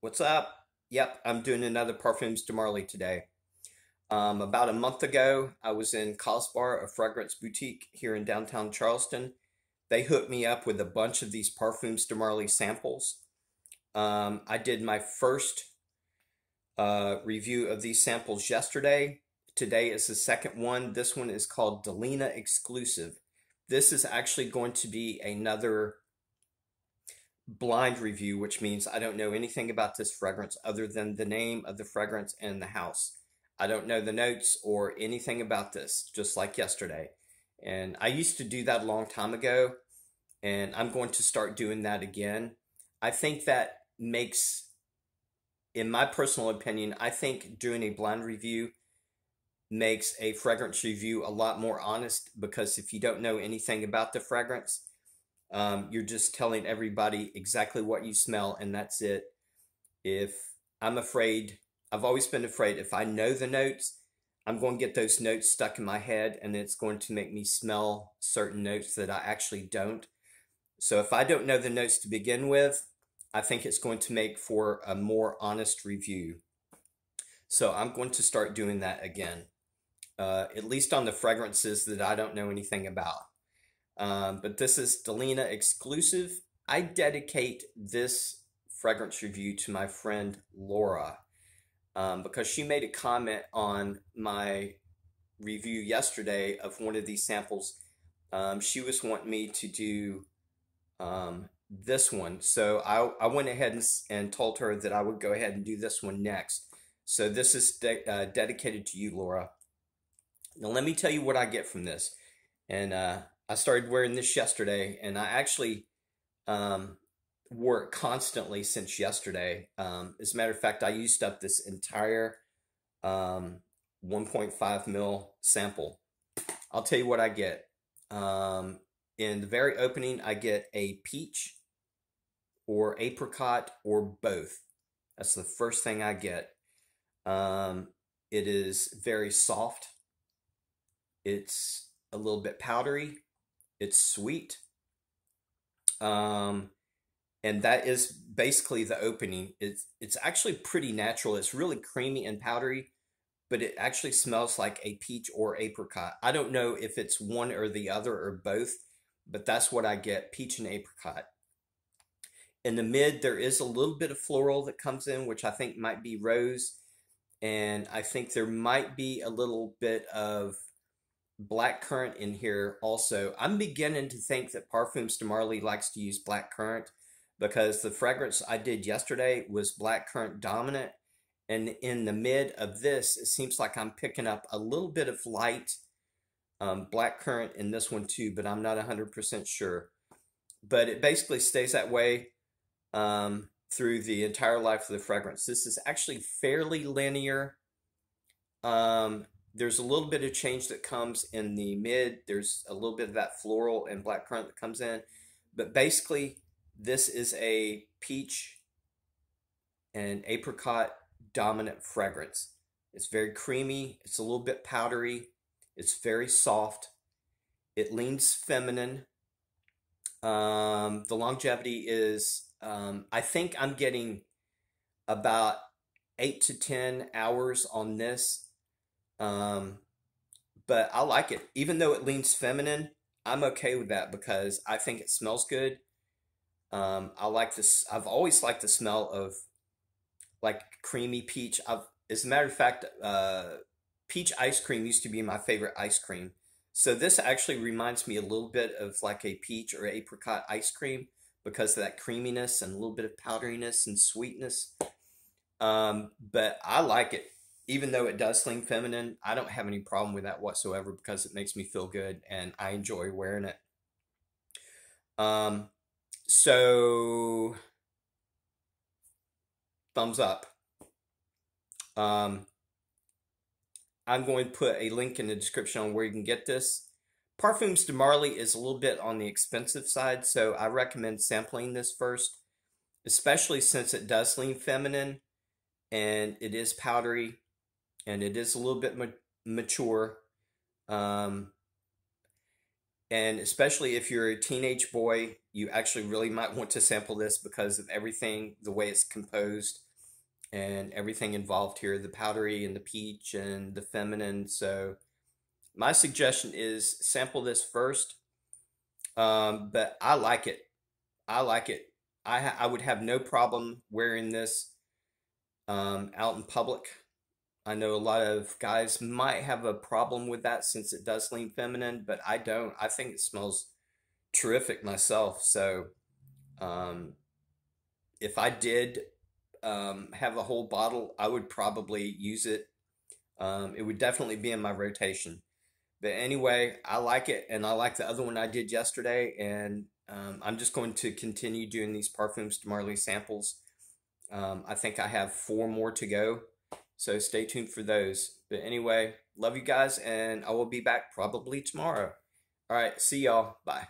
What's up? Yep, I'm doing another Parfums de Marly today. About a month ago, I was in Cosbar, a fragrance boutique here in downtown Charleston. They hooked me up with a bunch of these Parfums de Marly samples. I did my first review of these samples yesterday. Today is the second one. This one is called Delina Exclusif. This is actually going to be another blind review, which means I don't know anything about this fragrance other than the name of the fragrance and the house. I don't know the notes or anything about this, just like yesterday. And I used to do that a long time ago, and I'm going to start doing that again. I think that makes, in my personal opinion, I think doing a blind review makes a fragrance review a lot more honest, because if you don't know anything about the fragrance, you're just telling everybody exactly what you smell, and that's it. If I'm afraid, I've always been afraid if I know the notes, I'm going to get those notes stuck in my head, and it's going to make me smell certain notes that I actually don't. So if I don't know the notes to begin with, I think it's going to make for a more honest review. So I'm going to start doing that again, at least on the fragrances that I don't know anything about. But this is Delina Exclusif. I dedicate this fragrance review to my friend Laura, because she made a comment on my review yesterday of one of these samples. She was wanting me to do this one. So I went ahead and told her that I would go ahead and do this one next. So this is dedicated to you, Laura. Now let me tell you what I get from this. And I started wearing this yesterday, and I actually wore it constantly since yesterday. As a matter of fact, I used up this entire 1.5 mil sample. I'll tell you what I get. In the very opening, I get a peach or apricot or both. That's the first thing I get. It is very soft. It's a little bit powdery. It's sweet. And that is basically the opening. It's actually pretty natural. It's really creamy and powdery, but it actually smells like a peach or apricot. I don't know if it's one or the other or both, but that's what I get, peach and apricot. In the mid, there is a little bit of floral that comes in, which I think might be rose. And I think there might be a little bit of black currant in here also. I'm beginning to think that Parfums de Marly likes to use black currant, because the fragrance I did yesterday was black currant dominant. And in the mid of this, it seems like I'm picking up a little bit of light black currant in this one too, but I'm not 100% sure. But it basically stays that way through the entire life of the fragrance. This is actually fairly linear. There's a little bit of change that comes in the mid. There's a little bit of that floral and black currant that comes in. But basically, this is a peach and apricot dominant fragrance. It's very creamy. It's a little bit powdery. It's very soft. It leans feminine. The longevity is, I think I'm getting about 8 to 10 hours on this. But I like it. Even though it leans feminine, I'm okay with that because I think it smells good. I like this. I've always liked the smell of like creamy peach. As a matter of fact, peach ice cream used to be my favorite ice cream. So this actually reminds me a little bit of like a peach or apricot ice cream because of that creaminess and a little bit of powderiness and sweetness. But I like it. Even though it does lean feminine, I don't have any problem with that whatsoever because it makes me feel good and I enjoy wearing it. So thumbs up. I'm going to put a link in the description on where you can get this. Parfums de Marly is a little bit on the expensive side, so I recommend sampling this first, especially since it does lean feminine and it is powdery and it is a little bit mature. And especially if you're a teenage boy, you actually really might want to sample this because of everything, the way it's composed. and everything involved here, the powdery and the peach and the feminine. So my suggestion is sample this first. But I like it. I like it. I would have no problem wearing this out in public. I know a lot of guys might have a problem with that since it does lean feminine, but I don't. I think it smells terrific myself. So um, if I did have a whole bottle, I would probably use it. It would definitely be in my rotation. But anyway, I like it, and I like the other one I did yesterday, and I'm just going to continue doing these Parfums de Marly samples. I think I have 4 more to go, so stay tuned for those. But anyway, love you guys, and I will be back probably tomorrow. All right, see y'all. Bye.